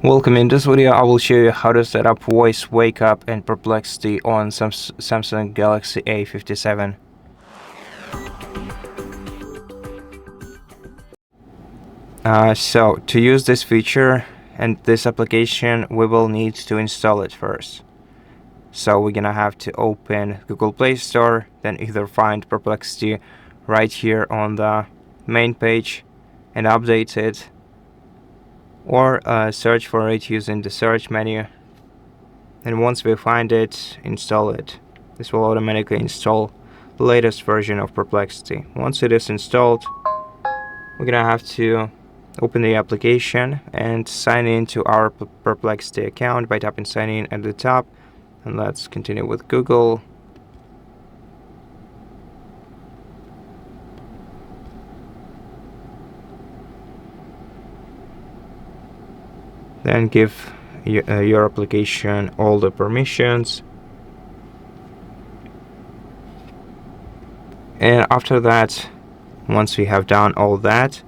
Welcome. In this video I will show you how to set up voice wake up and Perplexity on Samsung Galaxy A57. So to use this feature and this application, we will need to install it first. So we're gonna have to open Google Play Store, then either find Perplexity right here on the main page and update it, or search for it using the search menu, and once we find it, install it. This will automatically install the latest version of Perplexity. Once it is installed, we're gonna have to open the application and sign in to our Perplexity account by tapping sign in at the top, and let's continue with Google. Then give your application all the permissions, and after that, once we have done all that,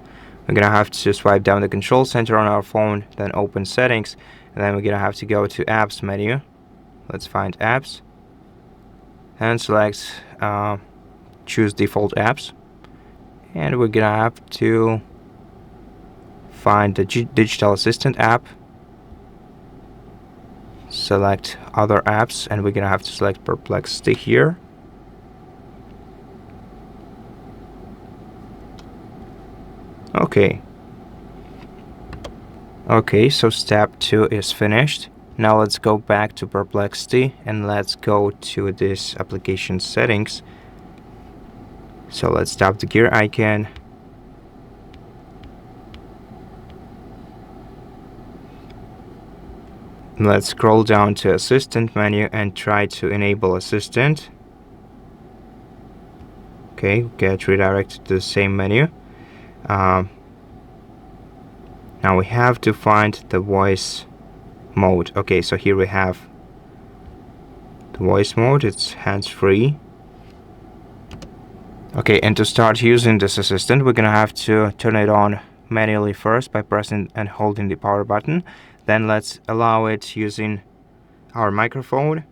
we're gonna have to swipe down the control center on our phone, then open settings, and then we're gonna have to go to apps menu. Let's find apps and select choose default apps, and we're gonna have to find the digital assistant app, select other apps, and we're gonna have to select Perplexity here. Okay, so step 2 is finished. Now let's go back to Perplexity and let's go to this application settings. So let's tap the gear icon. Let's scroll down to Assistant menu and try to enable Assistant. Okay, get redirected to the same menu. Now we have to find the voice mode. Okay, so here we have the voice mode. It's hands-free. Okay, and to start using this assistant, we're gonna have to turn it on manually first by pressing and holding the power button. Then let's allow it using our microphone.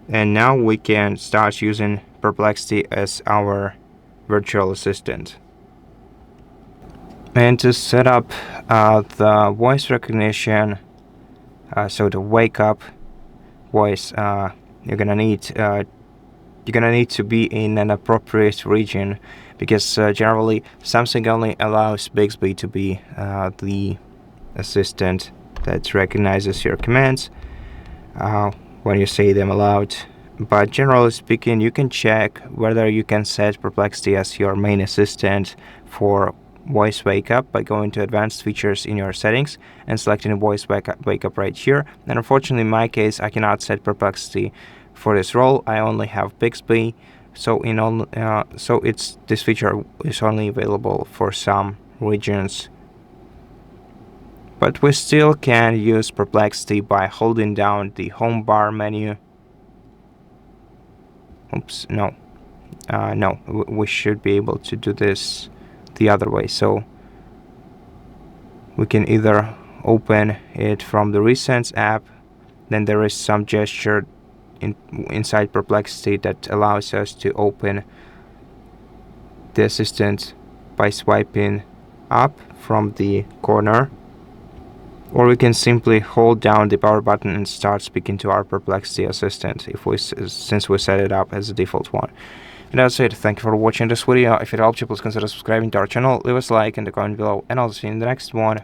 And now we can start using Perplexity as our virtual assistant. And to set up the voice recognition, so the wake up voice, you're gonna need to be in an appropriate region, because generally Samsung only allows Bixby to be the assistant that recognizes your commands when you say them aloud. But generally speaking, you can check whether you can set Perplexity as your main assistant for voice wake up by going to advanced features in your settings and selecting voice wake up right here. And unfortunately, in my case, I cannot set Perplexity for this role. I only have Bixby, so this feature is only available for some regions. But we still can use Perplexity by holding down the home bar menu. Oops, no, we should be able to do this the other way. So we can either open it from the Recents app, then there is some gesture inside Perplexity that allows us to open the assistant by swiping up from the corner, or we can simply hold down the power button and start speaking to our Perplexity assistant since we set it up as a default one. And that's it. Thank you for watching this video. If it helped you, please consider subscribing to our channel, leave us a like in the comment below, and I'll see you in the next one.